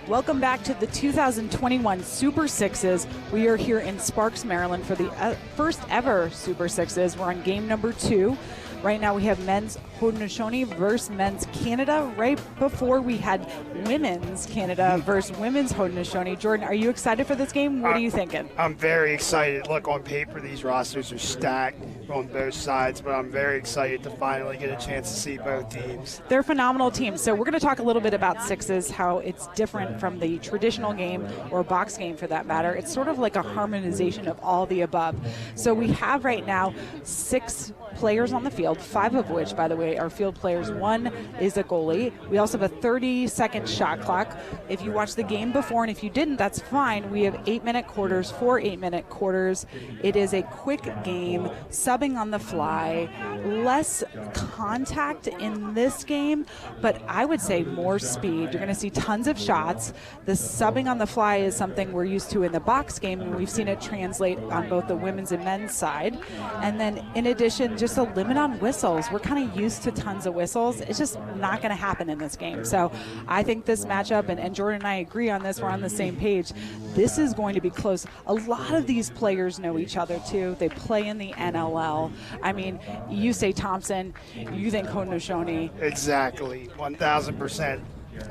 Welcome back to the 2021 Super Sixes. We are here in Sparks, Maryland for the first ever Super Sixes. We're on game number 2. Right now we have men's Haudenosaunee versus men's Canada. Right before we had women's Canada versus women's Haudenosaunee. Jordan, are you excited for this game? What are you thinking? I'm very excited. Look, on paper, these rosters are stacked on both sides, but I'm very excited to finally get a chance to see both teams. They're phenomenal teams. So we're going to talk a little bit about sixes, how it's different from the traditional game or box game for that matter. It's sort of like a harmonization of all the above. So we have right now 6 players on the field, 5 of which, by the way, are field players. 1 is a goalie. We also have a 30-second shot clock. If you watched the game before, and if you didn't, that's fine. We have 8-minute quarters, 4 8-minute quarters. It is a quick game, subbing on the fly, less contact in this game, but I would say more speed. You're going to see tons of shots. The subbing on the fly is something we're used to in the box game, and we've seen it translate on both the women's and men's side. And then in addition, just a limit on whistles. We're kind of used to tons of whistles. It's just not going to happen in this game. So I think this matchup, and Jordan and I agree on this, we're on the same page. This is going to be close. A lot of these players know each other too. They play in the NLL. I mean, you say Thompson, you think Haudenosaunee. Exactly, 1,000%.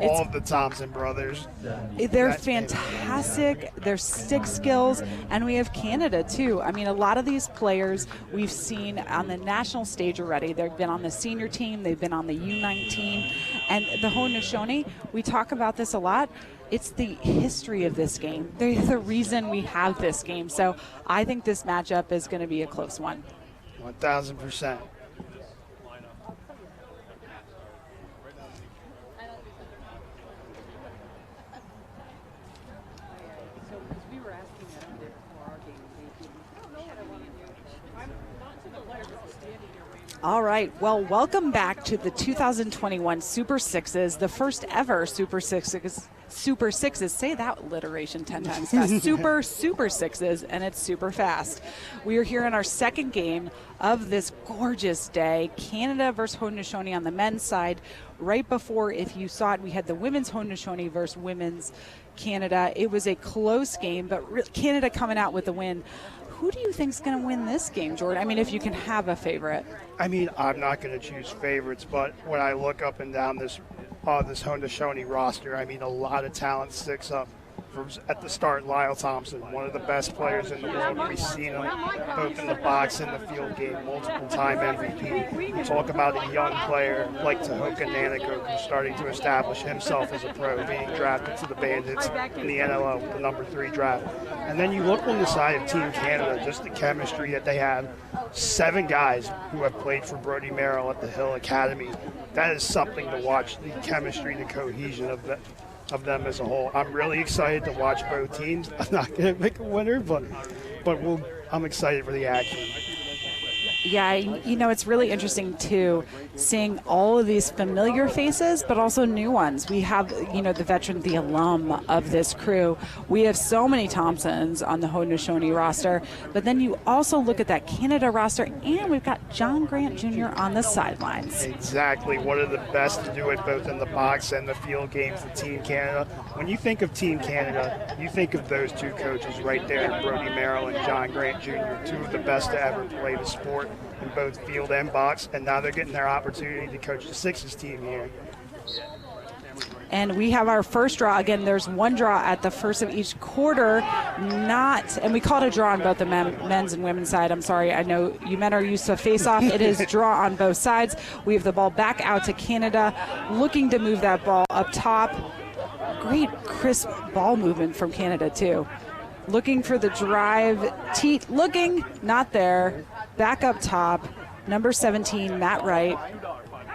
All of the Thompson brothers. They're fantastic. Their stick skills, and we have Canada too. I mean, a lot of these players we've seen on the national stage already. They've been on the senior team. They've been on the U19. And the Haudenosaunee, we talk about this a lot. It's the history of this game. They're the reason we have this game. So I think this matchup is going to be a close one. 1,000%. All right, well, welcome back to the 2021 Super Sixes, the first ever Super Sixes. Say that alliteration 10 times fast. Super Sixes, and it's super fast. We are here in our second game of this gorgeous day. Canada versus Haudenosaunee on the men's side. Right before, if you saw it, we had the women's Haudenosaunee versus women's Canada. It was a close game, but Canada coming out with the win. Who do you think is going to win this game, Jordan? I mean, if you can have a favorite. I mean, I'm not going to choose favorites, but when I look up and down this Haudenosaunee roster, I mean, a lot of talent sticks up. At the start, Lyle Thompson, one of the best players in the world. We've seen him both in the box and the field game, multiple-time MVP. You talk about a young player like Haudenosaunee who's starting to establish himself as a pro, being drafted to the Bandits in the NLL with the number 3 draft. And then you look on the side of Team Canada, just the chemistry that they have. 7 guys who have played for Brody Merrill at the Hill Academy. That is something to watch, the chemistry, the cohesion of them as a whole. I'm really excited to watch both teams. I'm not going to pick a winner, but I'm excited for the action. Yeah, you know, it's really interesting, too, seeing all of these familiar faces, but also new ones. We have, you know, the veteran, the alum of this crew. We have so many Thompsons on the Haudenosaunee roster, but then you also look at that Canada roster, and we've got John Grant Jr. on the sidelines. Exactly. One of the best to do it both in the box and the field game for Team Canada. When you think of Team Canada, you think of those 2 coaches right there, Brody Merrill and John Grant Jr., 2 of the best to ever play the sport in both field and box, and now they're getting their opportunity to coach the Sixes team here. And we have our first draw. Again, there's 1 draw at the first of each quarter. And we call it a draw on both the men's and women's side. I'm sorry, I know you men are used to face-off. It is draw on both sides. We have the ball back out to Canada, looking to move that ball up top. Great crisp ball movement from Canada, too. Looking for the drive. Teat looking, not there. Back up top, number 17, Matt Wright.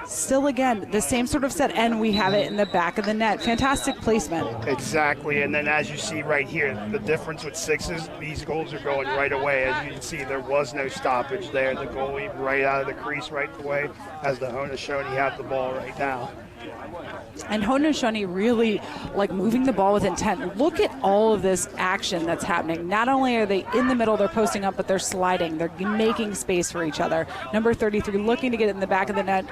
Still, again, the same sort of set, and we have it in the back of the net. Fantastic placement. Exactly, and then as you see right here, the difference with Sixes, these goals are going right away. As you can see, there was no stoppage there. The goalie right out of the crease right away, as the Haudenosaunee have the ball right now. And Haudenosaunee really like moving the ball with intent. Look at all of this action that's happening. Not only are they in the middle, they're posting up, but they're sliding. They're making space for each other. Number 33 looking to get it in the back of the net.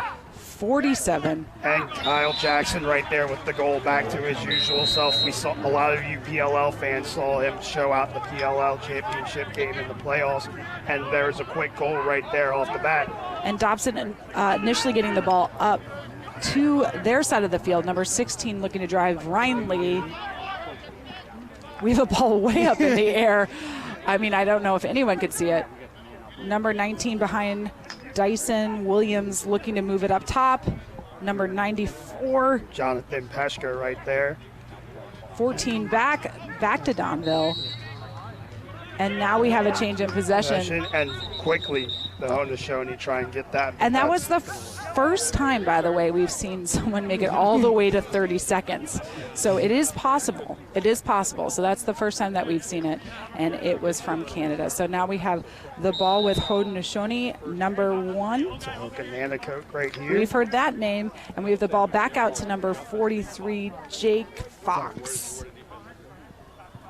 47. And Kyle Jackson right there with the goal, back to his usual self. We saw a lot of you PLL fans saw him show out the PLL championship game in the playoffs, and there's a quick goal right there off the bat. And Dobson initially getting the ball up to their side of the field. Number 16 looking to drive Ryan Lee. We have a ball way up in the air. I mean, I don't know if anyone could see it. Number 19 behind Dyson Williams looking to move it up top. Number 94. Jonathan Peshka right there. 14 back to Donville. And now we have a change in possession. And quickly, the Haudenosaunee try and get that. And that was the first time, by the way, we've seen someone make it all the way to 30 seconds. So it is possible. It is possible. So that's the first time that we've seen it, and it was from Canada. So now we have the ball with Haudenosaunee, number 1. It's a Haudenosaunee right here. We've heard that name, and we have the ball back out to number 43, Jake Fox.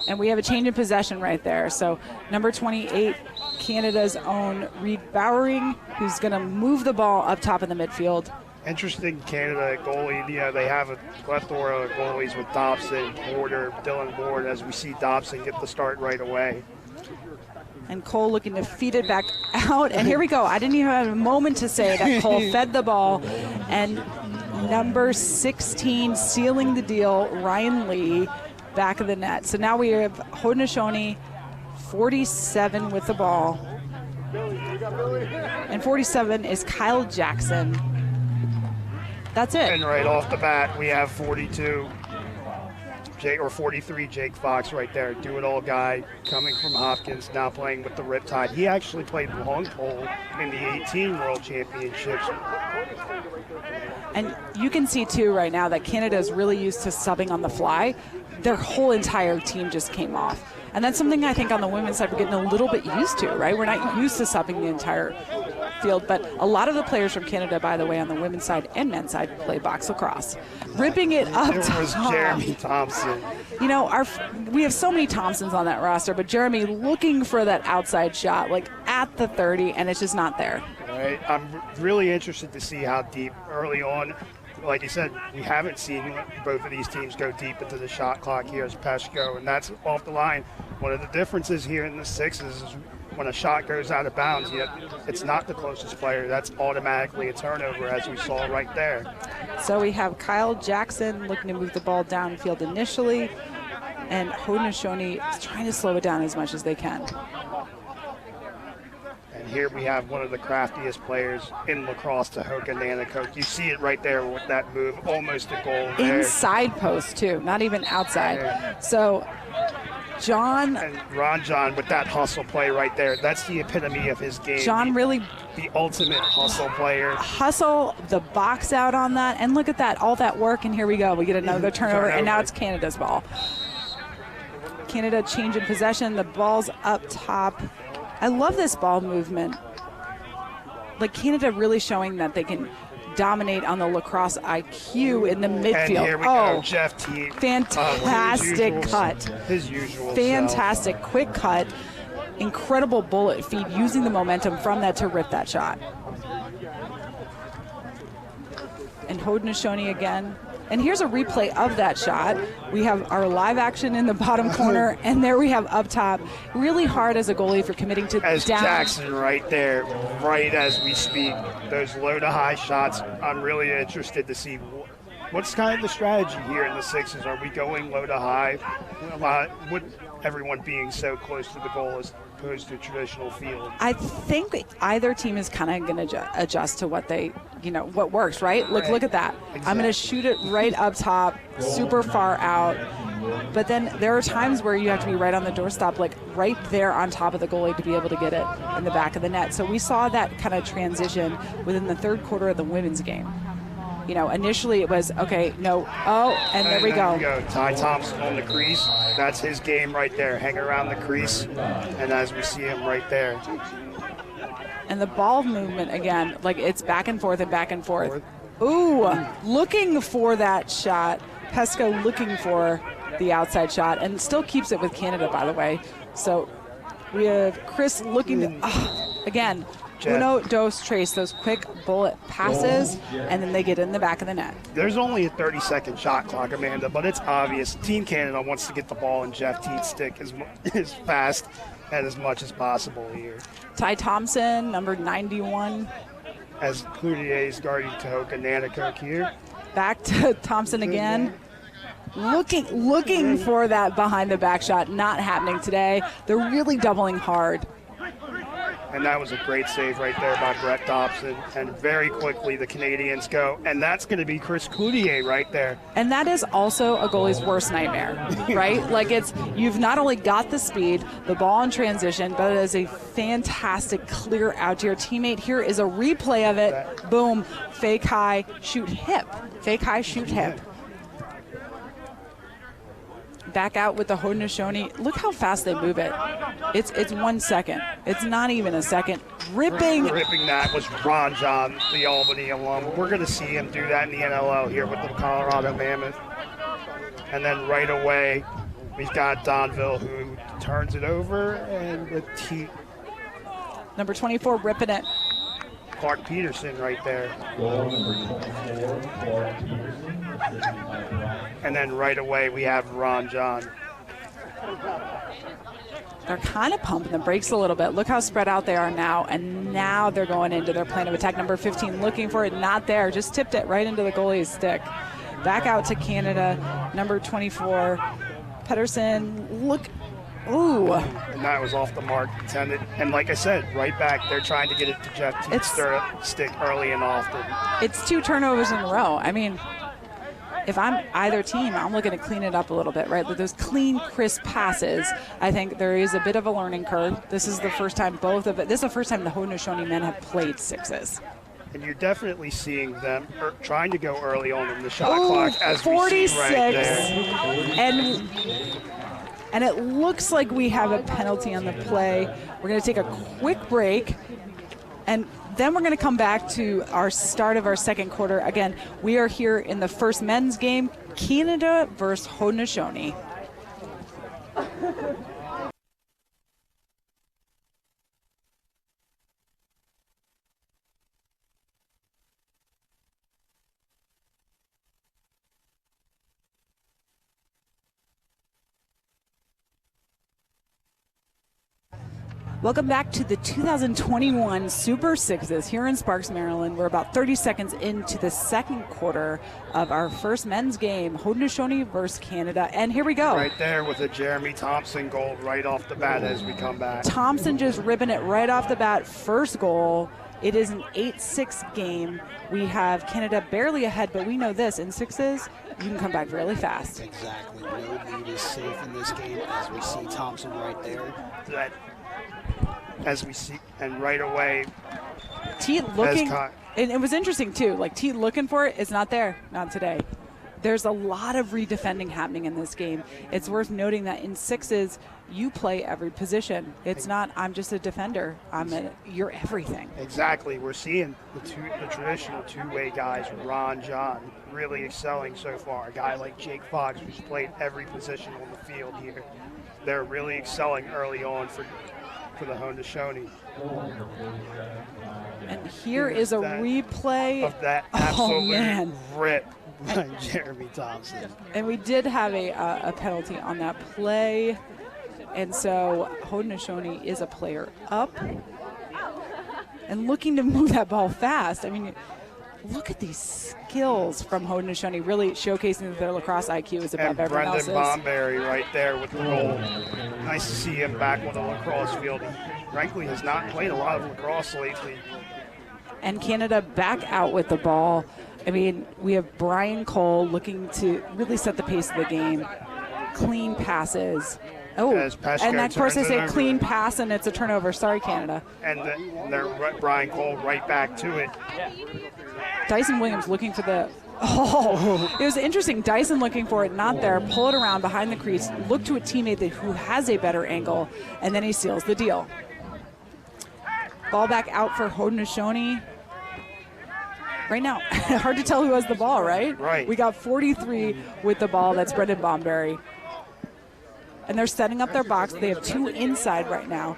And we have a change in possession right there. So number 28, Canada's own Reed Bowering, who's going to move the ball up top in the midfield. Interesting Canada goalie. You know, they have a plethora of goalies with Dobson, Porter, Dylan Ward, as we see Dobson get the start right away. And Cole looking to feed it back out. And here we go. I didn't even have a moment to say that Cole fed the ball. And number 16 sealing the deal, Ryan Lee, back of the net. So now we have Haudenosaunee, 47 with the ball. And 47 is Kyle Jackson. That's it. And right off the bat, we have 42, 43, Jake Fox right there. Do-it-all guy coming from Hopkins, now playing with the Riptide. He actually played long pole in the 18 World Championships. And you can see, too, right now that Canada is really used to subbing on the fly. Their whole entire team just came off. And that's something I think on the women's side we're getting a little bit used to, right? We're not used to subbing the entire field, but a lot of the players from Canada, by the way, on the women's side and men's side play box lacrosse. Ripping it up top. There was Jeremy Thompson. You know, we have so many Thompsons on that roster, but Jeremy looking for that outside shot, like at the 30, and it's just not there. Right. I'm really interested to see how deep early on. Like you said, we haven't seen both of these teams go deep into the shot clock here as Peshko, and that's off the line. One of the differences here in the sixes is when a shot goes out of bounds, it's not the closest player. That's automatically a turnover, as we saw right there. So we have Kyle Jackson looking to move the ball downfield initially, and Haudenosaunee is trying to slow it down as much as they can. And here we have one of the craftiest players in lacrosse, the Haudenosaunee. You see it right there with that move, almost a goal there. Inside post, too, not even outside. Yeah. So John. And Ron John with that hustle play right there. That's the epitome of his game. John really. The ultimate hustle player. Hustle the box out on that. And look at that, all that work. And here we go. We get another turnover. And now it's Canada's ball. Canada change in possession. The ball's up top. I love this ball movement. Like Canada really showing that they can dominate on the lacrosse IQ in the midfield. And here we go, Jeff T. Fantastic cut. His usual Fantastic self. Quick cut. Incredible bullet feed, using the momentum from that to rip that shot. And Haudenosaunee again. And here's a replay of that shot. We have our live action in the bottom corner, and there we have up top. Really hard as a goalie if you're committing to as down. Jackson right there, right as we speak. Those low to high shots, I'm really interested to see what's kind of the strategy here in the sixes. Are we going low to high? With everyone being so close to the goal as opposed to traditional field. I think either team is kind of going to adjust to what they, what works, right? Look at that. Exactly. I'm going to shoot it right up top, super far out. But then there are times where you have to be right on the doorstep, like right there on top of the goalie to be able to get it in the back of the net. So we saw that kind of transition within the third quarter of the women's game. Initially it was, okay, no, and there we go. Ty Thompson on the crease. That's his game right there. Hang around the crease, and as we see him right there. And the ball movement, again, like it's back and forth and back and forth. Ooh, looking for that shot. Pesco looking for the outside shot, and still keeps it with Canada, by the way. So we have Chris looking to, again, uno, dos, tres, those quick bullet passes, and then they get in the back of the net. There's only a 30-second shot clock, Amanda, but it's obvious. Team Canada wants to get the ball in Jeff Teed's stick as fast and as much as possible here. Ty Thompson, number 91. As Cloutier is guarding Tehoka Nanticoke here. Back to Thompson again. Looking for that behind the back shot. Not happening today. They're really doubling hard. And that was a great save right there by Brett Thompson. And very quickly the Canadians go. And that's going to be Chris Cloutier right there. And that is also a goalie's worst nightmare, right? Like you've not only got the speed, the ball in transition, but it is a fantastic clear out to your teammate. Here is a replay of it. Boom. Fake high, shoot hip. Fake high, shoot hip. Back out with the Haudenosaunee. Look how fast they move it. It's 1 second. It's not even a second. Ripping that was Ron John, the Albany alum. We're going to see him do that in the NLL here with the Colorado Mammoth. And then right away, we've got Donville who turns it over, and the number 24 ripping it. Clark Peterson right there. Goal number 24, Clark Peterson. And then right away we have Ron John. They're kind of pumping the brakes a little bit. Look how spread out they are now, and now they're going into their plan of attack. Number 15 looking for it, not there. Just tipped it right into the goalie's stick. Back out to Canada, number 24. Pedersen, look. Ooh. And that was off the mark, intended. And like I said, right back, they're trying to get it to Jeff Teed's stick early and often. It's 2 turnovers in a row. I mean, if I'm either team, I'm looking to clean it up a little bit, right? With those clean, crisp passes, I think there is a bit of a learning curve. This is the first time this is the first time the Haudenosaunee men have played sixes. And you're definitely seeing them trying to go early on in the shot clock, as 46, we see right there. And it looks like we have a penalty on the play. We're going to take a quick break, and then we're going to come back to our start of our second quarter. Again, we are here in the first men's game, Canada versus Haudenosaunee. Welcome back to the 2021 Super Sixes here in Sparks, Maryland. We're about 30 seconds into the second quarter of our first men's game, Haudenosaunee versus Canada. And here we go. Right there with a Jeremy Thompson goal right off the bat as we come back. Thompson just ripping it right off the bat. First goal. It is an 8-6 game. We have Canada barely ahead, but we know this. In sixes, you can come back really fast. Exactly. No lead is safe in this game as we see Thompson right there. As we see, and right away, Teed looking, and it was interesting too, like Teed looking for it, it's not there, not today. There's a lot of redefending happening in this game. It's worth noting that in sixes, you play every position. It's not, I'm just a defender, you're everything. Exactly, we're seeing the traditional two-way guys, Ron John, really excelling so far. A guy like Jake Fox, who's played every position on the field here. They're really excelling early on for the Haudenosaunee. And here is a replay of that absolute rip by Jeremy Thompson. And we did have a penalty on that play, and so Haudenosaunee is a player up and looking to move that ball fast. I mean, look at these skills from Haudenosaunee, really showcasing that their lacrosse IQ is above everyone else's. And Brendan Bomberry right there with the goal. Nice to see him back on the lacrosse field. He frankly has not played a lot of lacrosse lately. And Canada back out with the ball. I mean, we have Brian Cole looking to really set the pace of the game. Clean passes. Oh, and of course they say clean pass, and it's a turnover. Sorry, Canada. And they're Brian Cole right back to it. Dyson Williams looking for the, it was interesting. Dyson looking for it, not there. Pull it around behind the crease. Look to a teammate who has a better angle, and then he seals the deal. Ball back out for Haudenosaunee. Right now, hard to tell who has the ball, right? Right. We got 43 with the ball. That's Brendan Bomberry. And they're setting up their box. They have 2 inside right now.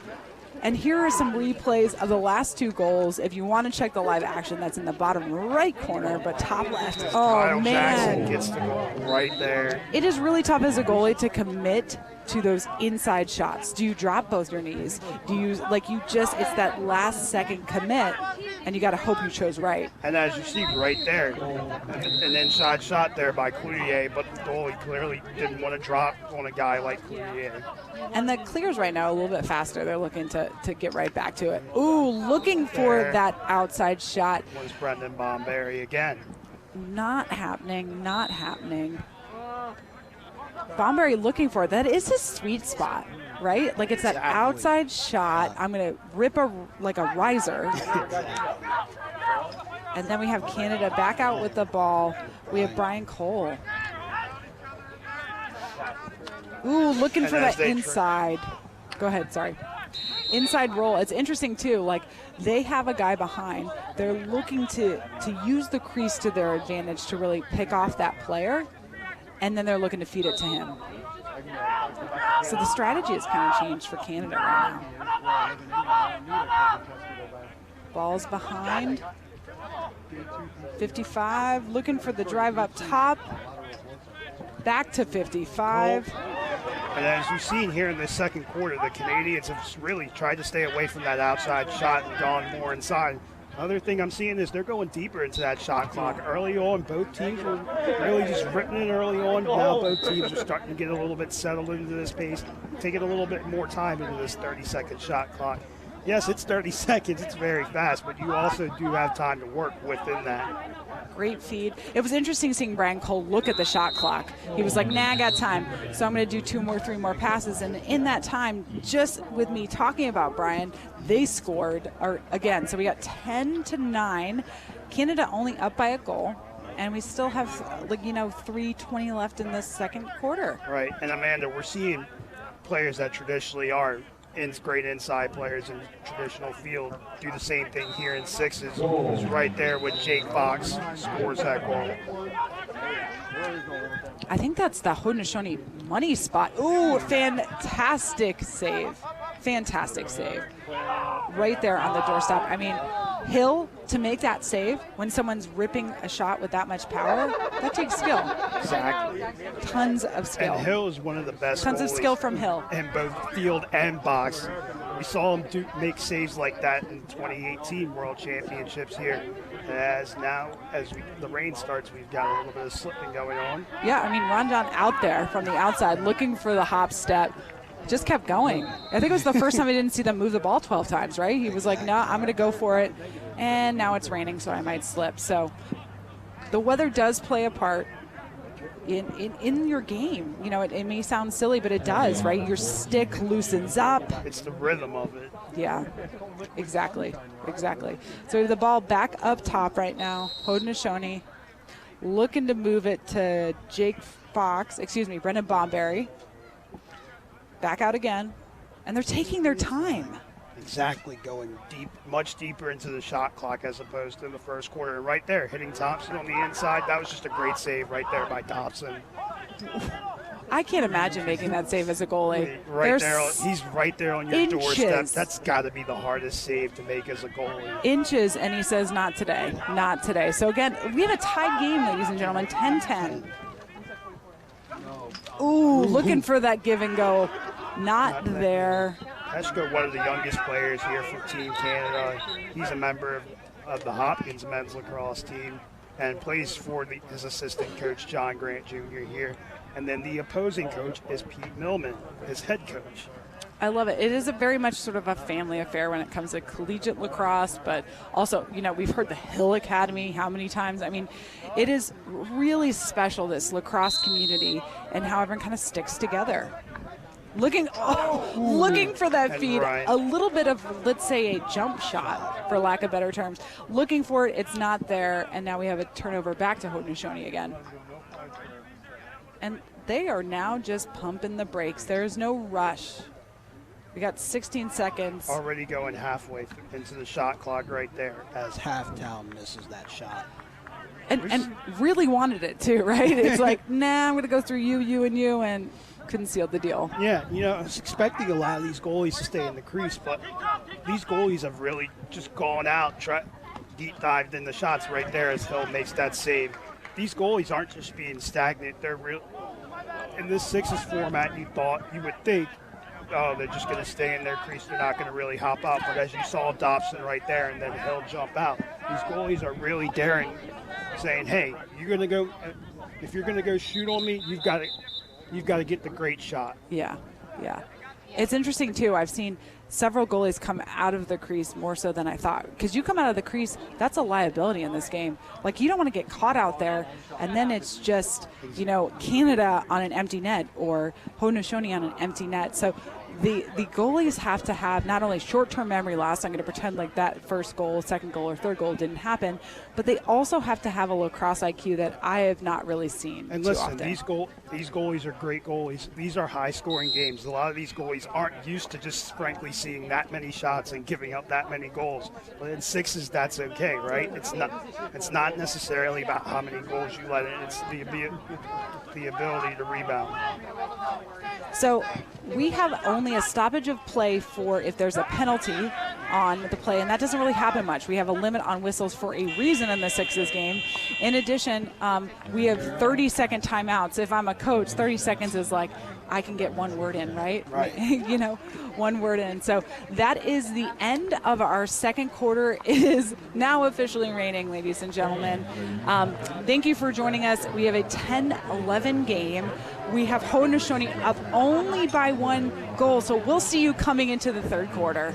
And here are some replays of the last 2 goals. If you want to check the live action, that's in the bottom right corner, but top left. Oh, Kyle Jackson man. gets the goal right there. It is really tough as a goalie to commit to those inside shots. Do you drop both your knees? Do you, it's that last second commit, and you got to hope you chose right. And as you see right there, an inside shot there by Cloutier, but the goalie clearly didn't want to drop on a guy like Cloutier. And the clears right now a little bit faster. They're looking to get right back to it. Ooh, looking for that outside shot. Was Brendan Bomberry again. Not happening, not happening. Bomberry looking for it. That is his sweet spot, right? Like it's that outside shot. I'm going to rip a riser. And then we have Canada back out with the ball. We have Brian Cole. Ooh, looking for that inside. Go ahead, sorry. Inside roll. It's interesting, too. Like, they have a guy behind. They're looking to use the crease to their advantage to really pick off that player, and then they're looking to feed it to him. So the strategy has kind of changed for Canada right now. Ball's behind. 55, looking for the drive up top. Back to 55. And as you've seen here in the second quarter, the Canadians have really tried to stay away from that outside shot and gone more inside. Another thing I'm seeing is they're going deeper into that shot clock. Early on, both teams were really just ripping it early on. Now both teams are starting to get a little bit settled into this pace, taking a little bit more time into this 30-second shot clock. Yes, it's 30 seconds. It's very fast, but you also do have time to work within that. Great feed. It was interesting seeing Brian Cole look at the shot clock. He was like, nah, I got time. So I'm going to do 2 more, 3 more passes. And in that time, just with me talking about Brian, they scored again. So we got 10-9. Canada only up by a goal. And we still have, 3:20 left in this second quarter. Right. And Amanda, we're seeing players that traditionally are great inside players in traditional field do the same thing here in sixes. It's right there with Jake Fox scores that goal. I think that's the Haudenosaunee money spot. Ooh, fantastic save. Fantastic save. Right there on the doorstep. I mean, Hill, to make that save when someone's ripping a shot with that much power, that takes skill. Exactly. Tons of skill. And Hill is one of the best Tons of skill from Hill. In both field and box. We saw him make saves like that in 2018 World Championships here. As the rain starts, we've got a little bit of slipping going on. Yeah, I mean, Rondon out there from the outside looking for the hop step. Just kept going. I think it was the first time I didn't see them move the ball 12 times, right? He was like, no, I'm going to go for it. And now it's raining, so I might slip. So the weather does play a part in your game. You know, it may sound silly, but it does, right? Your stick loosens up. It's the rhythm of it. Yeah, exactly. So we have the ball back up top right now. Haudenosaunee looking to move it to Brendan Bomberry. Back out again, and they're taking their time. Exactly, going deep, much deeper into the shot clock as opposed to the first quarter. And right there, hitting Thompson on the inside. That was just a great save right there by Thompson. I can't imagine making that save as a goalie. Right there, he's right there on your doorstep. That's got to be the hardest save to make as a goalie. Inches, and he says, not today, not today. So again, we have a tied game, ladies and gentlemen, 10-10. Ooh, looking for that give and go. Not there. Peshko, one of the youngest players here for Team Canada. He's a member of the Hopkins men's lacrosse team and plays for his assistant coach, John Grant Jr. here. And then the opposing coach is Pete Millman, his head coach. I love it. It is a very much sort of a family affair when it comes to collegiate lacrosse, but also, we've heard the Hill Academy how many times. I mean, it is really special, this lacrosse community, and how everyone kind of sticks together. Looking for that feed, a little bit of, let's say, a jump shot, for lack of better terms. Looking for it, it's not there, and now we have a turnover back to Haudenosaunee again. And they are now just pumping the brakes. There's no rush. We got 16 seconds. Already going halfway into the shot clock right there. As Halftown misses that shot. And really wanted it too, right? It's like, nah, I'm going to go through you, and couldn't seal the deal. Yeah, I was expecting a lot of these goalies to stay in the crease, but these goalies have really just gone out, deep dived in the shots right there as Hill makes that save. These goalies aren't just being stagnant. They're real. In this Sixes format, you would think, oh, they're just going to stay in their crease. They're not going to really hop out. But as you saw Dobson right there and then Hill jump out, these goalies are really daring, saying, hey, you're going to go, if you're going to go shoot on me, you've got to get the great shot. Yeah. It's interesting, too. I've seen several goalies come out of the crease more so than I thought. Because you come out of the crease, that's a liability in this game. Like, you don't want to get caught out there, and then it's just, Canada on an empty net or Haudenosaunee on an empty net. So the goalies have to have not only short-term memory loss, I'm going to pretend like that first goal, second goal, or third goal didn't happen, but they also have to have a lacrosse IQ that I have not really seen and too listen, often. these goalies are great goalies. These are high-scoring games. A lot of these goalies aren't used to just frankly seeing that many shots and giving up that many goals. But in Sixes, that's okay, right? It's not necessarily about how many goals you let in. It's the ability to rebound. So we have only a stoppage of play for if there's a penalty on the play, and that doesn't really happen much. We have a limit on whistles for a reason in the Sixes game. In addition, we have 30-second timeouts. If I'm a coach, 30 seconds is like, I can get one word in, right? Right. One word in. So that is the end of our second quarter. It is now officially raining, ladies and gentlemen. Thank you for joining us. We have a 10-11 game. We have Haudenosaunee up only by 1 goal, so we'll see you coming into the third quarter.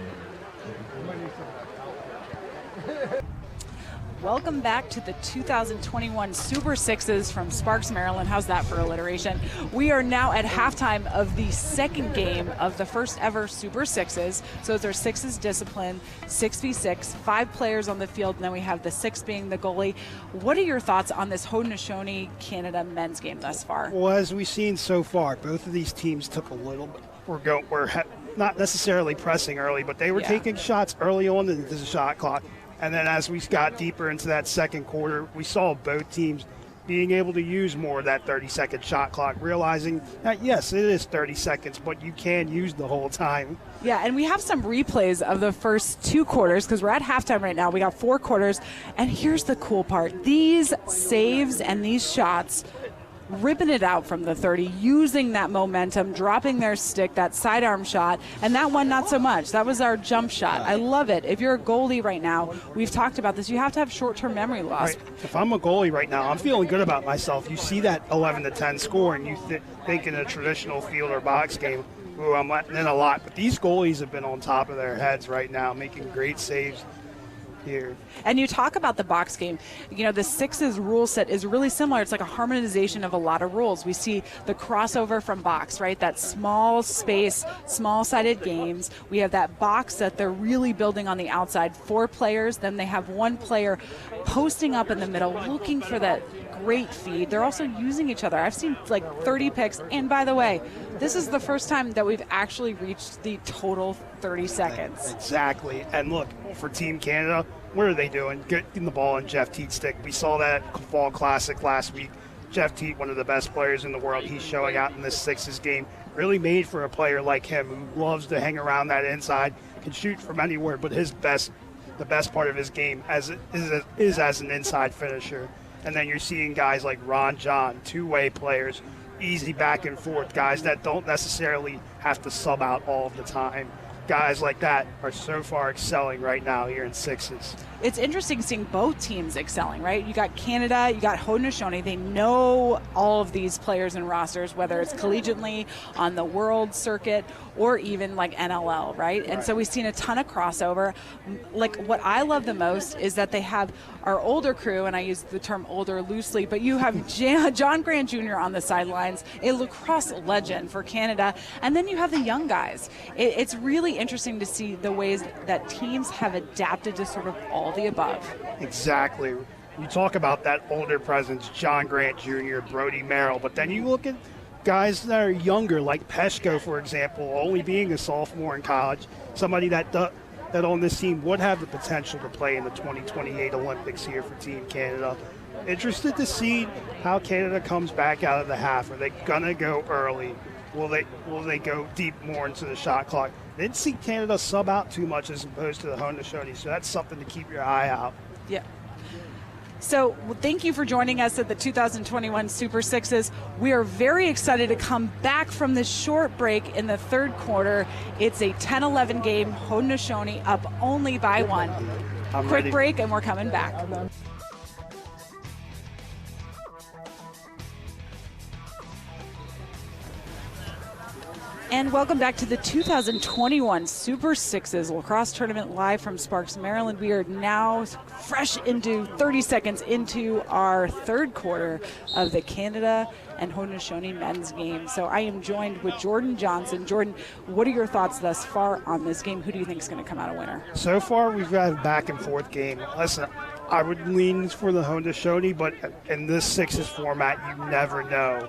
Welcome back to the 2021 Super Sixes from Sparks, Maryland. How's that for alliteration? We are now at halftime of the second game of the first ever Super Sixes. So it's our Sixes discipline, 6v6, 5 players on the field, and then we have the 6 being the goalie. What are your thoughts on this Haudenosaunee Canada men's game thus far? Well, as we've seen so far, both of these teams took a little bit. We're not necessarily pressing early, but they were taking shots early on into the shot clock. And then as we got deeper into that second quarter, we saw both teams being able to use more of that 30-second shot clock, realizing that, yes, it is 30 seconds, but you can use the whole time. Yeah, and we have some replays of the first 2 quarters because we're at halftime right now. We got 4 quarters. And here's the cool part. These saves and these shots, ripping it out from the 30, using that momentum, dropping their stick, that sidearm shot, and that one not so much. That was our jump shot. I love it. If you're a goalie right now, we've talked about this, you have to have short-term memory loss. Right. If I'm a goalie right now, I'm feeling good about myself. You see that 11-10 score, and you think in a traditional field or box game, ooh, I'm letting in a lot. But these goalies have been on top of their heads right now, making great saves here. And you talk about the box game. The Sixes rule set is really similar. It's like a harmonization of a lot of rules. We see the crossover from box, right? That small space, small-sided games. We have that box that they're really building on the outside. 4 players, then they have 1 player posting up in the middle, looking for that great feed. They're also using each other. I've seen like 30 picks. And by the way, this is the first time that we've actually reached the total 30 seconds. Exactly. And look, for Team Canada, what are they doing? Getting the ball in Jeff Teet's stick. We saw that at Fall Classic last week. Jeff Teet, one of the best players in the world, he's showing out in this Sixes game. Really made for a player like him who loves to hang around that inside, can shoot from anywhere, but the best part of his game is as an inside finisher. And then you're seeing guys like Ron John, 2-way players, easy back and forth, guys that don't necessarily have to sub out all of the time. Guys like that are so far excelling right now here in Sixes. It's interesting seeing both teams excelling, right? You got Canada, you got Haudenosaunee. They know all of these players and rosters, whether it's collegiately, on the world circuit, or even like NLL, right? And so we've seen a ton of crossover. Like, what I love the most is that they have our older crew, and I use the term older loosely, but you have John Grant Jr. on the sidelines, a lacrosse legend for Canada, and then you have the young guys. It's really interesting to see the ways that teams have adapted to sort of all the above. Exactly. You talk about that older presence, John Grant Jr., Brody Merrill, but then you look at guys that are younger, like Peshko, for example, only being a sophomore in college, somebody that on this team would have the potential to play in the 2028 Olympics here for Team Canada. Interested to see how Canada comes back out of the half. Are they gonna go early? Will they go deep more into the shot clock? Didn't see Canada sub out too much as opposed to the Haudenosaunee, so that's something to keep your eye out. Yeah. So thank you for joining us at the 2021 Super Sixes. We are very excited to come back from this short break in the third quarter. It's a 10-11 game, Haudenosaunee up only by one. I'm Quick ready. break and we're coming back. And welcome back to the 2021 Super Sixes Lacrosse Tournament live from Sparks, Maryland. We are now fresh into 30 seconds into our third quarter of the Canada and Haudenosaunee men's game. So I am joined with Jordan Johnson. Jordan, what are your thoughts thus far on this game? Who do you think is going to come out a winner? So far, we've got a back and forth game. Listen, I would lean for the Haudenosaunee, but in this sixes format, you never know.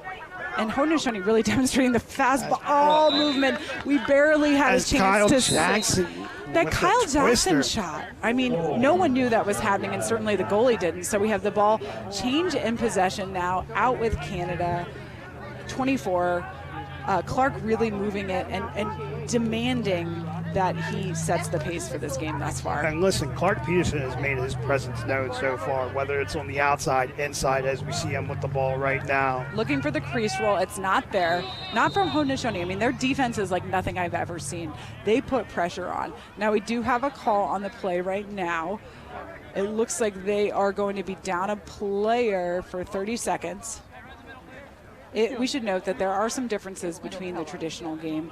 And Haudenosaunee really demonstrating the fast ball movement. We barely had a chance Kyle to Jackson that with Kyle the Jackson twister. shot. I mean, no one knew that was happening, and certainly the goalie didn't. So we have the ball change in possession now, out with Canada, 24. Clark really moving it and demanding that he sets the pace for this game thus far. And listen, Clark Peterson has made his presence known so far, whether it's on the outside, inside, as we see him with the ball right now. Looking for the crease roll. It's not there. Not from Haudenosaunee. I mean, their defense is like nothing I've ever seen. They put pressure on. Now, we do have a call on the play right now. It looks like they are going to be down a player for 30 seconds. We should note that there are some differences between the traditional game.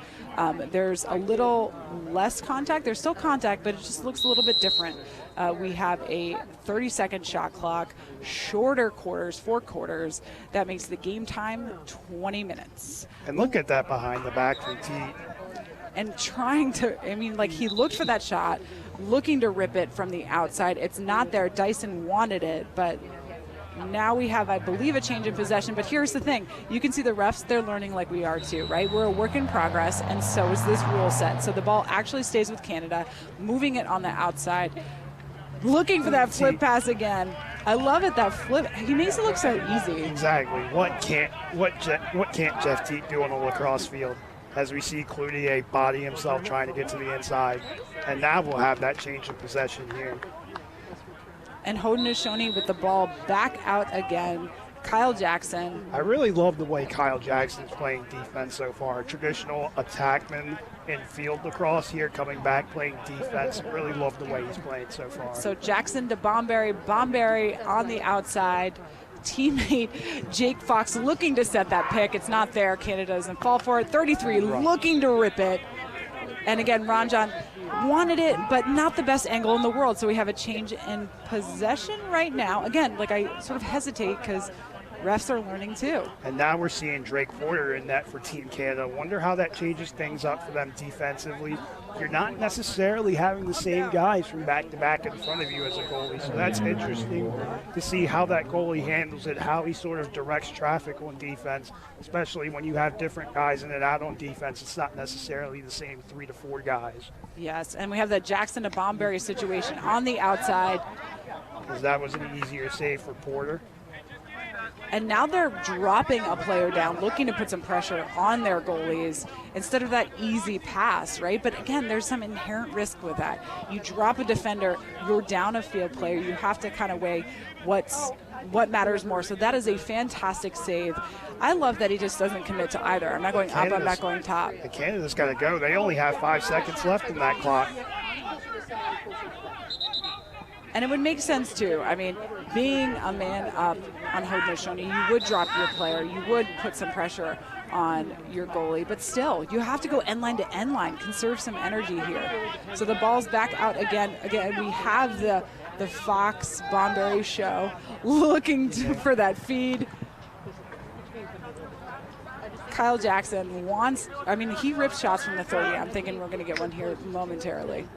There's a little less contact. There's still contact, but it just looks a little bit different. We have a 30-second shot clock, shorter quarters, 4 quarters. That makes the game time 20 minutes. And look at that behind the back from T. And trying to, I mean, like he looked for that shot, looking to rip it from the outside. It's not there. Dyson wanted it, but now we have, I believe, a change in possession. But here's the thing. You can see the refs, they're learning like we are too, right? We're a work in progress, and so is this rule set. So the ball actually stays with Canada, moving it on the outside, looking for that flip pass again. I love it, that flip. He makes it look so easy. Exactly. What can't Jeff Teat do on a lacrosse field? As we see Cloutier body himself trying to get to the inside. And now we'll have that change of possession here. And Haudenosaunee with the ball back out again. Kyle Jackson. I really love the way Kyle Jackson's playing defense so far. Traditional attackman in field lacrosse here, coming back playing defense. Really love the way he's playing so far. So Jackson to Bomberry. Bomberry on the outside. Teammate Jake Fox looking to set that pick. It's not there. Canada doesn't fall for it. 33 looking to rip it. And again, Ranjan wanted it, but not the best angle in the world. So we have a change in possession right now. Again, like I sort of hesitate because refs are learning too. And now we're seeing Drake Porter in net for Team Canada. Wonder how that changes things up for them defensively. You're not necessarily having the same guys from back to back in front of you as a goalie. So that's interesting to see how that goalie handles it, how he sort of directs traffic on defense, especially when you have different guys in and out on defense. It's not necessarily the same 3 to 4 guys. Yes, and we have the Jackson to Bomberry situation on the outside. Because that was an easier save for Porter. And now they're dropping a player down, looking to put some pressure on their goalies instead of that easy pass, right? But again, there's some inherent risk with that. You drop a defender, you're down a field player. You have to kind of weigh what matters more. So that is a fantastic save. I love that he just doesn't commit to either. I'm not going up, I'm not going top. Canada's got to go. They only have 5 seconds left in that clock. And it would make sense too. I mean, being a man up on Haudenosaunee, you would drop your player, you would put some pressure on your goalie, but still, you have to go end line to end line, conserve some energy here. So the ball's back out again. Again, we have the Fox Bomberry show looking for that feed. Kyle Jackson wants, I mean, he rips shots from the 30. I'm thinking we're going to get one here momentarily.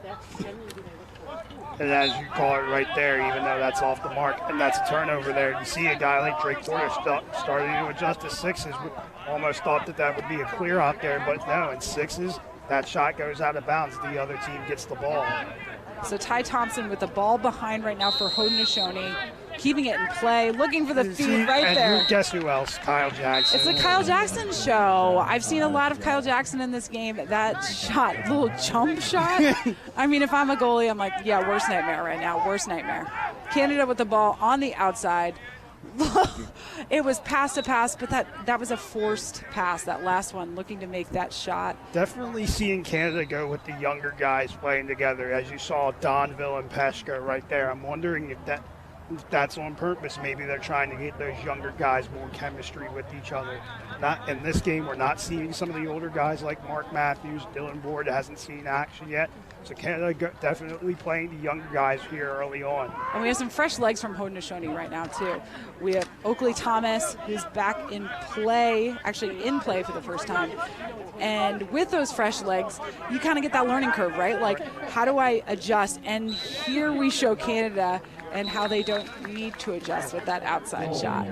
And as you call it right there, even though that's off the mark, and that's a turnover there. You see a guy like Drake Porter starting to adjust to sixes. We almost thought that would be a clear out there, but no, in sixes, that shot goes out of bounds. The other team gets the ball. So Ty Thompson with the ball behind right now for Haudenosaunee. keeping it in play, looking for the feed right and there. Guess who else? Kyle Jackson. It's the Kyle Jackson show. I've seen a lot of Kyle Jackson in this game. That shot, little jump shot. I mean, if I'm a goalie, I'm like, yeah, worst nightmare right now, worst nightmare. Canada with the ball on the outside. It was pass to pass, but that was a forced pass, that last one, looking to make that shot. Definitely seeing Canada go with the younger guys playing together. As you saw, Donville and Peshka right there. I'm wondering if that's on purpose. Maybe they're trying to get those younger guys more chemistry with each other. Not in this game, we're not seeing some of the older guys like Mark Matthews, Dylan Ward hasn't seen action yet. So Canada definitely playing the younger guys here early on. And we have some fresh legs from Haudenosaunee right now, too. We have Oakley Thomas, who's back in play, actually in play for the first time. And with those fresh legs, you kind of get that learning curve, right? Like, how do I adjust? And here we show Canada and how they don't need to adjust with that outside shot.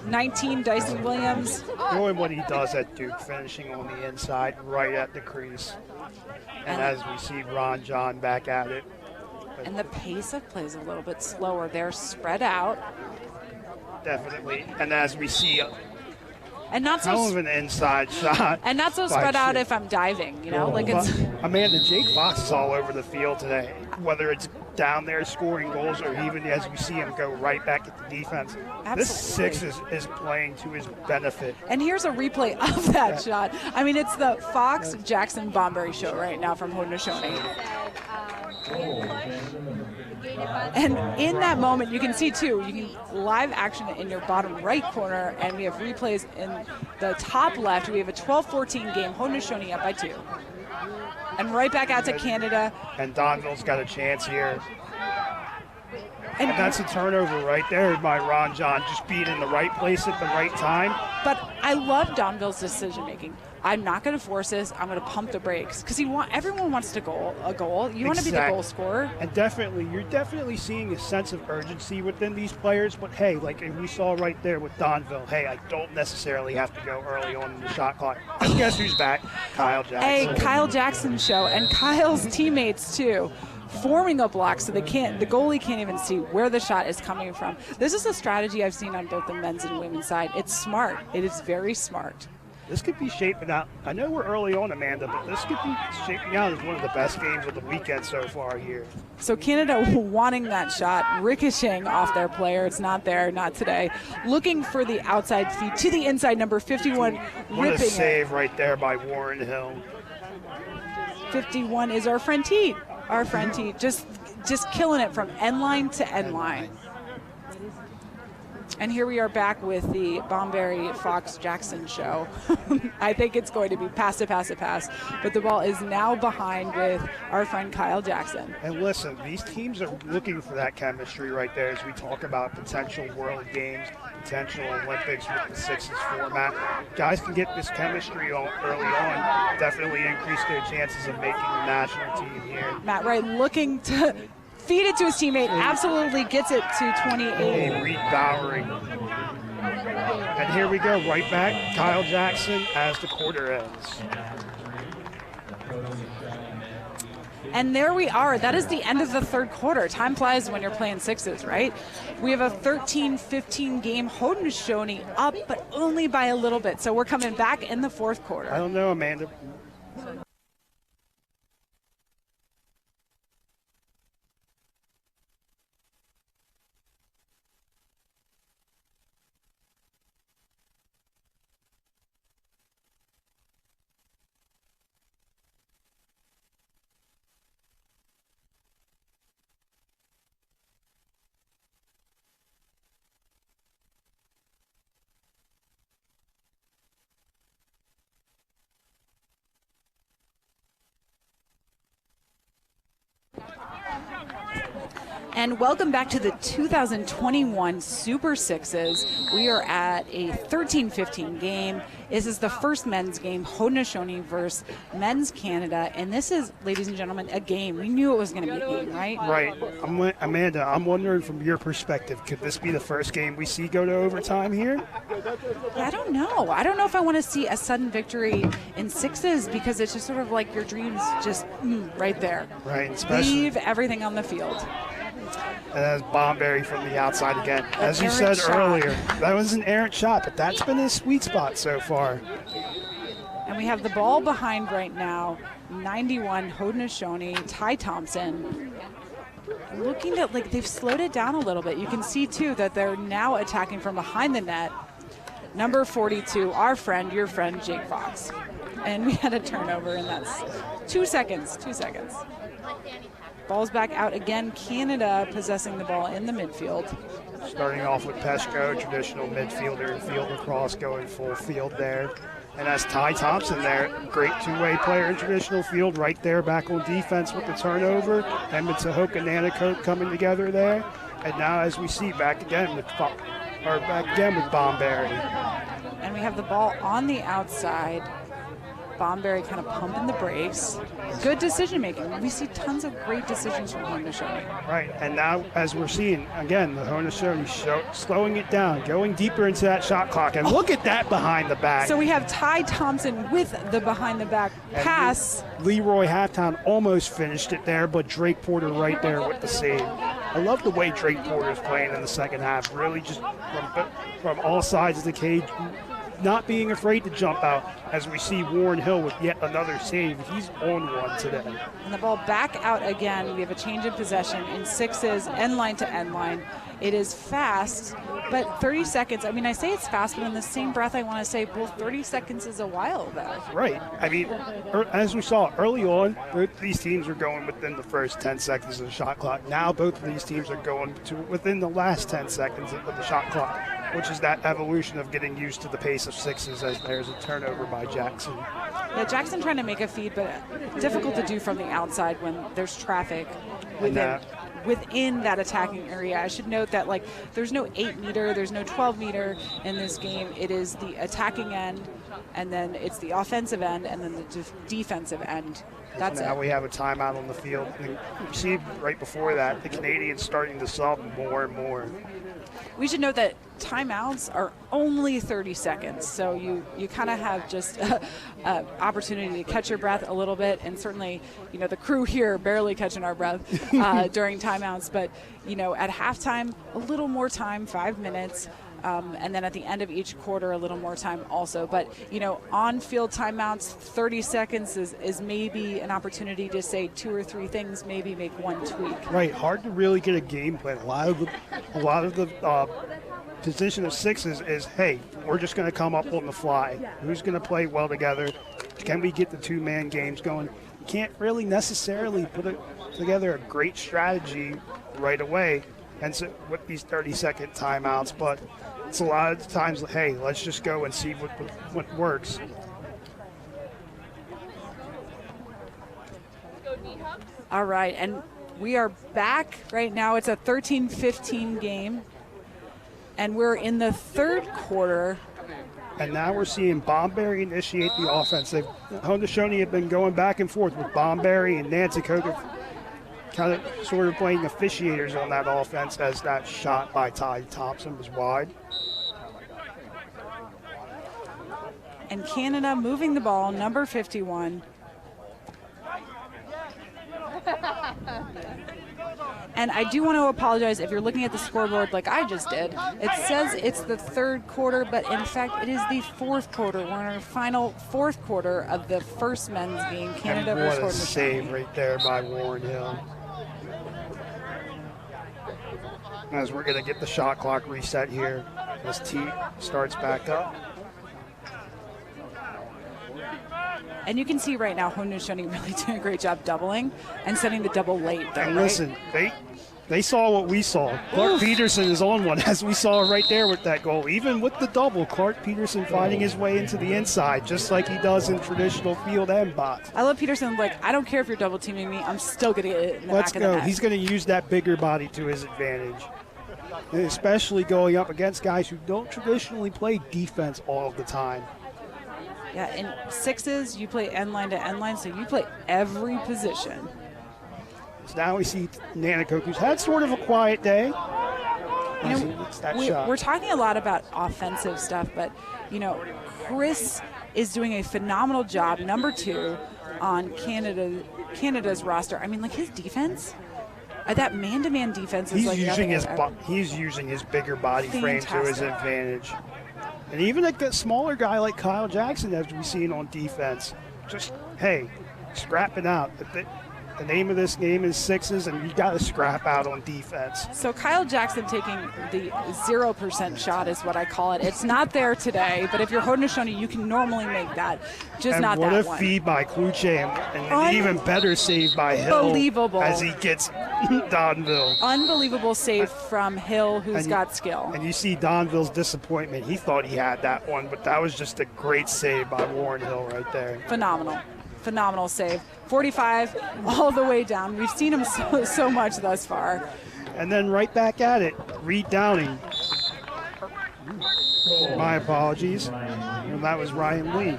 19, Dyson Williams. Doing what he does at Duke, finishing on the inside right at the crease. And as we see Ron John back at it. And the pace of play is a little bit slower. They're spread out. Definitely. And as we see and not so hell of an inside shot. And not so spread out if I'm diving, you know? Like it's Amanda, Jake Fox is all over the field today, whether it's down there scoring goals or even as we see him go right back at the defense. Absolutely. This six is playing to his benefit. And here's a replay of that shot. I mean, it's the Fox Jackson Bomberry show right now from Haudenosaunee. And in that moment, you can see, too, you can live action in your bottom right corner, and we have replays in the top left. We have a 12-14 game, Haudenosaunee up by 2. And right back out to Canada. And Donville's got a chance here. And that's a turnover right there by Ron John, just being in the right place at the right time. But I love Donville's decision making. I'm not going to force this. I'm going to pump the brakes because everyone wants to a goal. You want to be the goal scorer. And you're definitely seeing a sense of urgency within these players. But hey, like we saw right there with Donville, hey, I don't necessarily have to go early on in the shot clock. And guess who's back? Kyle Jackson. Hey, Kyle Jackson show, and Kyle's teammates too, forming a block so the goalie can't even see where the shot is coming from. This is a strategy I've seen on both the men's and women's side. It's smart. It is very smart. This could be shaping out. I know we're early on, Amanda, but this could be shaping out as one of the best games of the weekend so far here. So Canada wanting that shot, ricocheting off their player. It's not there, not today. Looking for the outside feed to the inside, number 51, what ripping a save right there by Warren Hill. 51 is our friend Teat. Our friend Teat, just killing it from end line to end line. And here we are back with the Bomberry Fox Jackson show. I think it's going to be pass to pass to pass, but the ball is now behind with our friend Kyle Jackson. And listen, these teams are looking for that chemistry right there as we talk about potential World Games, potential Olympics with the sixes format. Guys can get this chemistry early on, definitely increase their chances of making the national team here. Matt Wright looking to feed it to his teammate, absolutely gets it to 28. Reed Bowery. And here we go, right back, Kyle Jackson as the quarter ends. And there we are. That is the end of the third quarter. Time flies when you're playing sixes, right? We have a 13-15 game. Haudenosaunee up, but only by a little bit. So we're coming back in the fourth quarter. I don't know, Amanda. And welcome back to the 2021 Super Sixes. We are at a 13-15 game. This is the first men's game, Haudenosaunee versus Men's Canada. And this is, ladies and gentlemen, a game. We knew it was going to be a game, right? Right. Amanda, I'm wondering from your perspective, could this be the first game we see go to overtime here? I don't know. I don't know if I want to see a sudden victory in sixes because it's just sort of like your dreams just right there. Right. Especially leave everything on the field. And that's Bomberry from the outside again. As you errant said shot. earlier, that was an errant shot, but that's been his sweet spot so far. And we have the ball behind right now, 91, Haudenosaunee, Ty Thompson. Looking at, like, they've slowed it down a little bit. You can see, too, that they're now attacking from behind the net. Number 42, our friend, your friend, Jake Fox. And we had a turnover, and that's 2 seconds, 2 seconds. Ball's back out again. Canada possessing the ball in the midfield. Starting off with Peshko, traditional midfielder, field lacrosse going full field there. And that's Ty Thompson there, great two-way player in traditional field, right there back on defense with the turnover. And it's a Haudenosaunee coming together there. And now, as we see, back again with Bomberry. And we have the ball on the outside. Bomberry kind of pumping the brakes. Good decision making. We see tons of great decisions from Haudenosaunee. Right, and now as we're seeing, again, the Haudenosaunee slowing it down, going deeper into that shot clock. And look at that behind the back. So we have Ty Thompson with the behind the back pass. Leroy Halftown almost finished it there, but Drake Porter right there with the save. I love the way Drake Porter is playing in the second half, really just from all sides of the cage, not being afraid to jump out, as we see Warren Hill with yet another save. He's on one today. And the ball back out again. We have a change in possession in sixes, end line to end line. It is fast, but 30 seconds. I mean, I say it's fast, but in the same breath, I want to say, well, 30 seconds is a while, though. Right. I mean, as we saw early on, both these teams are going within the first 10 seconds of the shot clock. Now both of these teams are going to within the last 10 seconds of the shot clock, which is that evolution of getting used to the pace of sixes as there's a turnover by Jackson. Yeah, Jackson trying to make a feed, but difficult to do from the outside when there's traffic within that attacking area. I should note that, like, there's no 8-meter, there's no 12-meter in this game. It is the attacking end, and then it's the offensive end, and then the defensive end. That's now it. we have a timeout on the field. And you see right before that, the Canadians starting to sub more and more. We should note that timeouts are only 30 seconds, so you kind of have just an opportunity to catch your breath a little bit, and certainly, you know, the crew here barely catching our breath during timeouts, but, you know, at halftime, a little more time, 5 minutes, and then at the end of each quarter, a little more time also. But, you know, on-field timeouts, 30 seconds is maybe an opportunity to say 2 or 3 things, maybe make one tweak. Right, hard to really get a game plan. A lot of the position of sixes is, hey, we're just going to come up on the fly. Who's going to play well together? Can we get the two-man games going? You can't really necessarily put together a great strategy right away, and so with these 30-second timeouts, but it's a lot of times, hey, let's just go and see what works. All right, and we are back right now. It's a 13-15 game, and we're in the third quarter. And now we're seeing Bomberry initiate the offense. Haudenosaunee have been going back and forth with Bomberry and Nancy Coker kind of sort of playing officiators on that offense, as that shot by Ty Thompson was wide. And Canada moving the ball, number 51. And I do want to apologize if you're looking at the scoreboard like I just did. It says it's the third quarter, but in fact it is the fourth quarter. We're in our final fourth quarter of the first men's game, Canada versus What a Haudenosaunee. save right there by Warren Hill. As we're going to get the shot clock reset here, as T starts back up. And you can see right now Haudenosaunee really doing a great job doubling and setting the double late. Though, And right? listen, they saw what we saw. Clark Peterson is on one, as we saw right there with that goal. Even with the double, Clark Peterson finding his way into the inside, just like he does in traditional field and box. I love Peterson. Like, I don't care if you're double teaming me. I'm still going to get it in the Let's back of the go. net. He's going to use that bigger body to his advantage, and especially going up against guys who don't traditionally play defense all the time. Yeah, in sixes, you play end line to end line, so you play every position. So now we see Nanakok, who's had sort of a quiet day. You know, It's that shot. we're talking a lot about offensive stuff, but, you know, Chris is doing a phenomenal job, number 2, on Canada's roster. I mean, like, his defense, That man-to-man defense is he's using his bigger body frame to his advantage. And even a smaller guy like Kyle Jackson, as we've seen on defense, just, hey, scrap it out. The name of this game is sixes, and you got to scrap out on defense. So Kyle Jackson taking the 0% shot is what I call it. It's not there today, but if you're Haudenosaunee, you can normally make that. Just not that one. What a feed by Kluche, and an even better save by Hill. Unbelievable. As he gets Donville. Unbelievable save from Hill, who's got skill. And you see Donville's disappointment. He thought he had that one, but that was just a great save by Warren Hill right there. Phenomenal save. 45 all the way down. We've seen him so much thus far. And then right back at it, Reed Downing. My apologies. And that was Ryan Lee.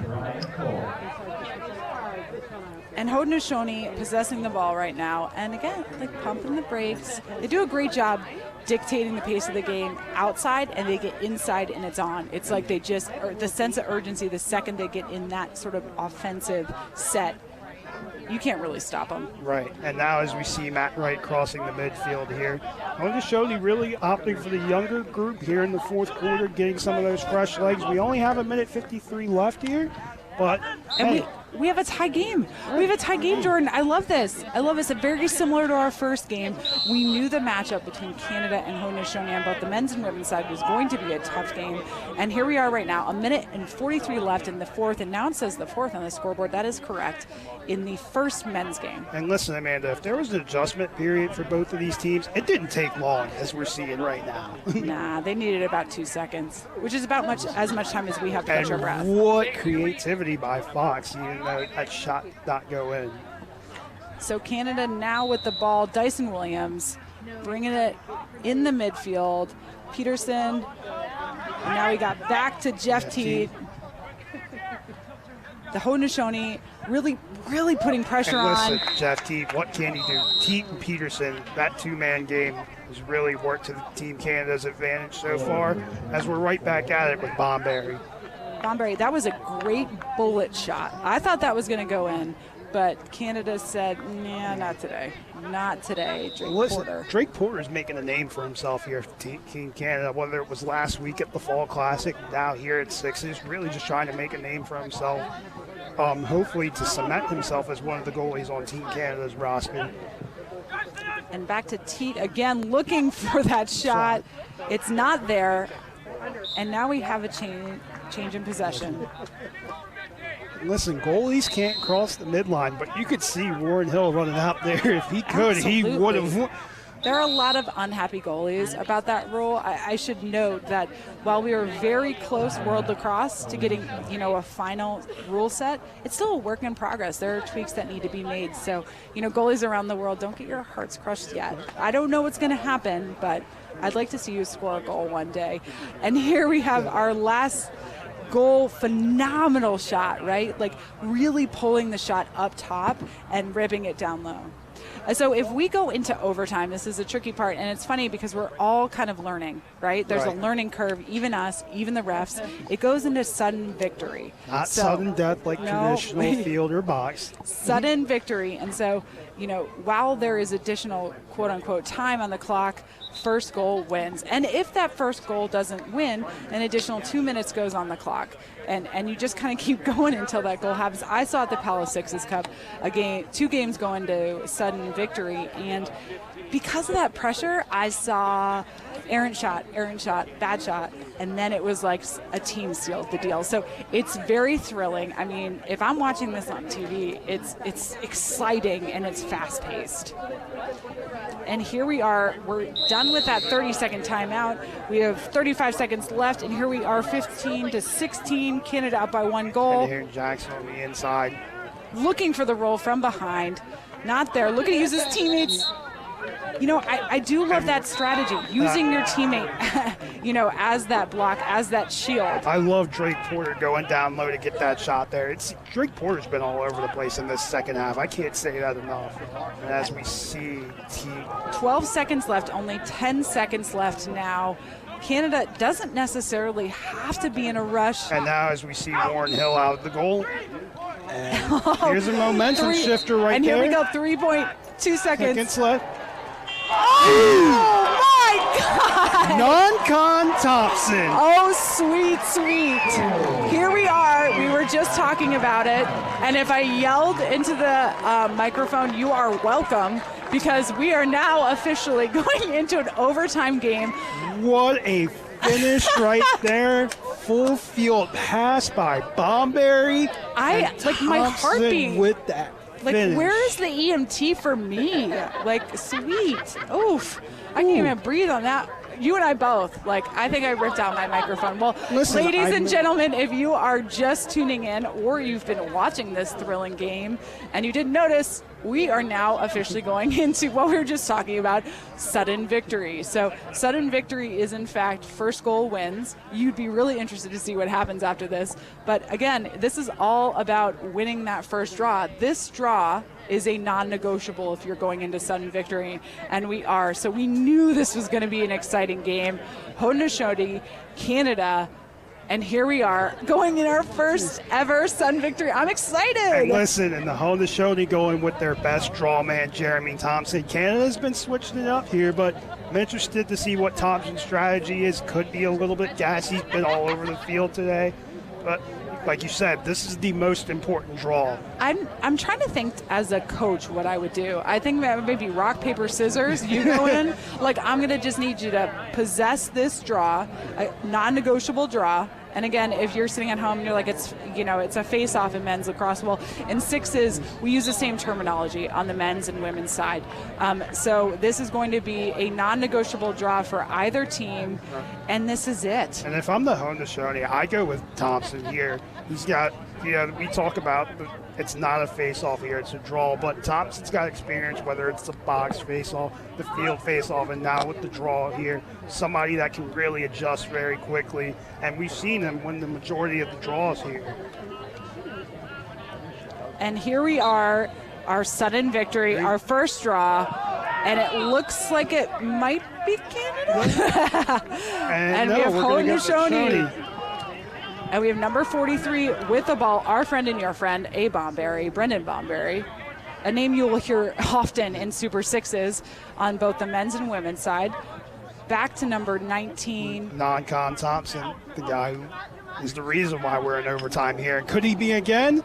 And Haudenosaunee possessing the ball right now. And again, like pumping the brakes. They do a great job dictating the pace of the game outside, and they get inside and it's on. It's like they just, or the sense of urgency the second they get in that sort of offensive set, you can't really stop them. Right, and now as we see Matt Wright crossing the midfield here, Haudenosaunee really opting for the younger group here in the fourth quarter, getting some of those fresh legs. We only have 1:53 left here, but and we have a tie game. We have a tie game, Jordan. I love this. It's very similar to our first game. We knew the matchup between Canada and Haudenosaunee on both the men's and women's side was going to be a tough game. And here we are right now, 1:43 left in the fourth. And now it says the fourth on the scoreboard. That is correct. In the first men's game. And listen, Amanda, if there was an adjustment period for both of these teams, it didn't take long, as we're seeing right now. Nah, they needed about 2 seconds, which is about as much time as we have to catch our breath. What creativity by Fox, even though that shot did not go in. So Canada now with the ball. Dyson Williams bringing it in the midfield. Peterson. And now we got back to Jeff Teat. The Haudenosaunee really putting pressure on. Listen, Jeff Teat, what can he do? Teat and Peterson, that two-man game has really worked to Team Canada's advantage so far, as we're right back at it with Bomberry. That was a great bullet shot. I thought that was going to go in, but Canada said, nah, not today. Not today, Porter. Drake Porter's making a name for himself here for Team Canada, whether it was last week at the Fall Classic, now here at Sixes, really just trying to make a name for himself, hopefully to cement himself as one of the goalies on Team Canada's roster. And back to Teat again, looking for that shot. It's not there, and now we have a change in possession. Listen, goalies can't cross the midline, but you could see Warren Hill running out there. If he could, Absolutely. he would have. There are a lot of unhappy goalies about that rule. I should note that while we were very close, World Lacrosse, to getting a final rule set, it's still a work in progress. There are tweaks that need to be made. So, goalies around the world, don't get your hearts crushed yet. I don't know what's going to happen, but I'd like to see you score a goal one day. And here we have our last goal. Phenomenal shot, right? Like really pulling the shot up top and ripping it down low. So if we go into overtime, this is a tricky part, and it's funny because we're all kind of learning, right? There's a learning curve, even us, even the refs. It goes into sudden victory. Not sudden death like traditional field or box. Sudden victory. And so, while there is additional quote-unquote time on the clock, first goal wins. And if that first goal doesn't win, an additional 2 minutes goes on the clock. And you just kind of keep going until that goal happens. I saw at the Palace Sixes Cup two games go into sudden victory, and because of that pressure, I saw errant shot, bad shot, and then it was like a team sealed the deal. So it's very thrilling. I mean, if I'm watching this on TV, it's exciting and it's fast paced. And here we are, we're done with that 30-second timeout. We have 35 seconds left, and here we are, 15-16, Canada up by 1 goal. And here Jackson on the inside. Looking for the roll from behind. Not there. Look at he uses teammates. I do love that strategy, using your teammate, as that block, as that shield. I love Drake Porter going down low to get that shot there. Drake Porter's been all over the place in this second half. I can't say that enough. And as we see, 12 seconds left, only 10 seconds left now. Canada doesn't necessarily have to be in a rush. And now as we see Warren Hill out of the goal. And here's a momentum shifter right there. And here we go, 3.2 seconds. Left. Oh my God! Non-con Thompson. Oh, sweet, sweet. Here we are. We were just talking about it. And if I yelled into the microphone, you are welcome, because we are now officially going into an overtime game. What a finish right there. Full field pass by Bomberry. My heartbeat. With that finish. Where is the EMT for me? Sweet. Oof. I can't even breathe on that. You and I both. I think I ripped out my microphone. Well, listen, ladies and gentlemen, if you are just tuning in or you've been watching this thrilling game and you didn't notice, we are now officially going into what we were just talking about, sudden victory. So sudden victory is, in fact, first goal wins. You'd be really interested to see what happens after this. But again, this is all about winning that first draw. This draw is a non-negotiable if you're going into sudden victory, and we are. So we knew this was going to be an exciting game. Haudenosaunee, Canada, and here we are going in our first ever sudden victory. I'm excited. And listen, and the Haudenosaunee going with their best draw man, Jeremy Thompson. Canada's been switching it up here, but I'm interested to see what Thompson's strategy is. Could be a little bit gassy. He's been all over the field today, but like you said, this is the most important draw. I'm trying to think as a coach what I would do. I think maybe rock, paper, scissors. You go in. I'm going to just need you to possess this draw, a non-negotiable draw. And again, if you're sitting at home and you're like, it's a face-off in men's lacrosse. Well, in sixes, we use the same terminology on the men's and women's side. So this is going to be a non-negotiable draw for either team, and this is it. And if I'm the Haudenosaunee, I go with Thompson here. He's got, we talk about it's not a face-off here, it's a draw, but Thompson's got experience, whether it's the box face-off, the field face-off, and now with the draw here, somebody that can really adjust very quickly, and we've seen him win the majority of the draws here. And here we are, our sudden victory, our first draw, and it looks like it might be Canada. and we have Haudenosaunee. And we have number 43 with the ball, our friend and your friend, Brendan Bomberry, a name you will hear often in Super Sixes on both the men's and women's side. Back to number 19. Non-con Thompson, the guy who is the reason why we're in overtime here. Could he be again?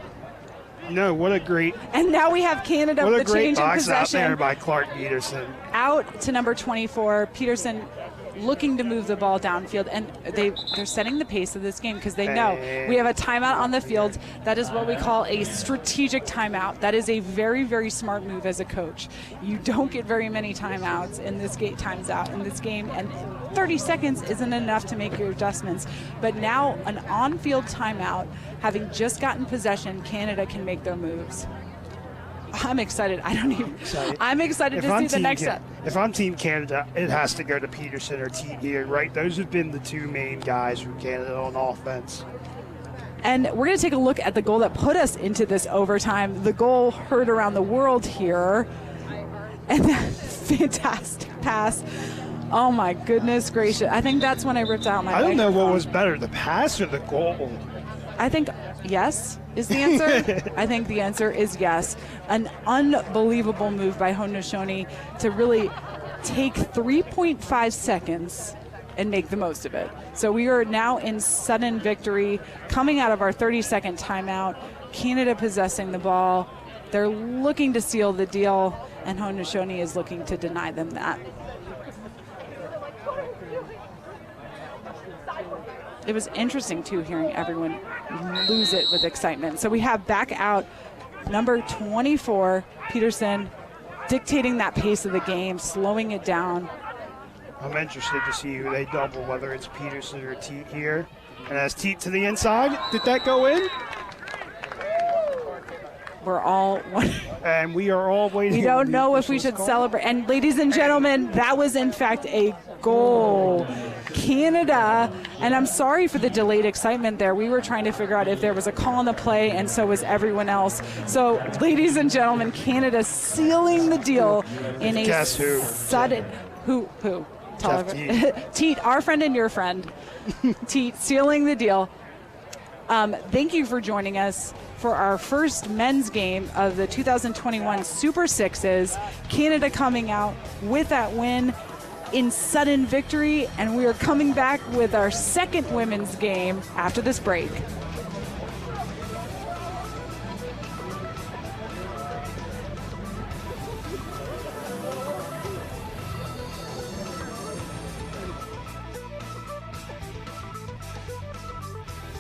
No, what a great. And now we have Canada with the change in box possession. Out there by Clark Peterson. Out to number 24, Peterson looking to move the ball downfield, and they're setting the pace of this game because they know we have a timeout on the field. That is what we call a strategic timeout. That is a very, very smart move as a coach. You don't get very many timeouts in this game, and 30 seconds isn't enough to make your adjustments. But now an on-field timeout, having just gotten possession, Canada can make their moves. I'm excited. I'm excited to see the next step. If I'm Team Canada, it has to go to Peterson or Teague here, right? Those have been the two main guys from Canada on offense. And we're going to take a look at the goal that put us into this overtime. The goal heard around the world here. And that fantastic pass. Oh, my goodness gracious. I think that's when I ripped out my microphone. I don't know what was better, the pass or the goal. I think yes is the answer. I think the answer is yes. An unbelievable move by Haudenosaunee to really take 3.5 seconds and make the most of it. So we are now in sudden victory, coming out of our 30-second timeout. Canada possessing the ball. They're looking to seal the deal, and Haudenosaunee is looking to deny them that. It was interesting, too, hearing everyone lose it with excitement. So we have back out number 24, Peterson, dictating that pace of the game, slowing it down. I'm interested to see who they double, whether it's Peterson or Teat here. And as Teat to the inside, did that go in? We're all and we are all waiting. We don't know if we should celebrate. And ladies and gentlemen, that was in fact a goal. Canada, and I'm sorry for the delayed excitement there. We were trying to figure out if there was a call on the play, and so was everyone else. So, ladies and gentlemen, Canada sealing the deal in a sudden. Who? Teat, our friend and your friend. Teat sealing the deal. Thank you for joining us for our first men's game of the 2021 Super Sixes. Canada coming out with that win in sudden victory, and we are coming back with our second women's game after this break.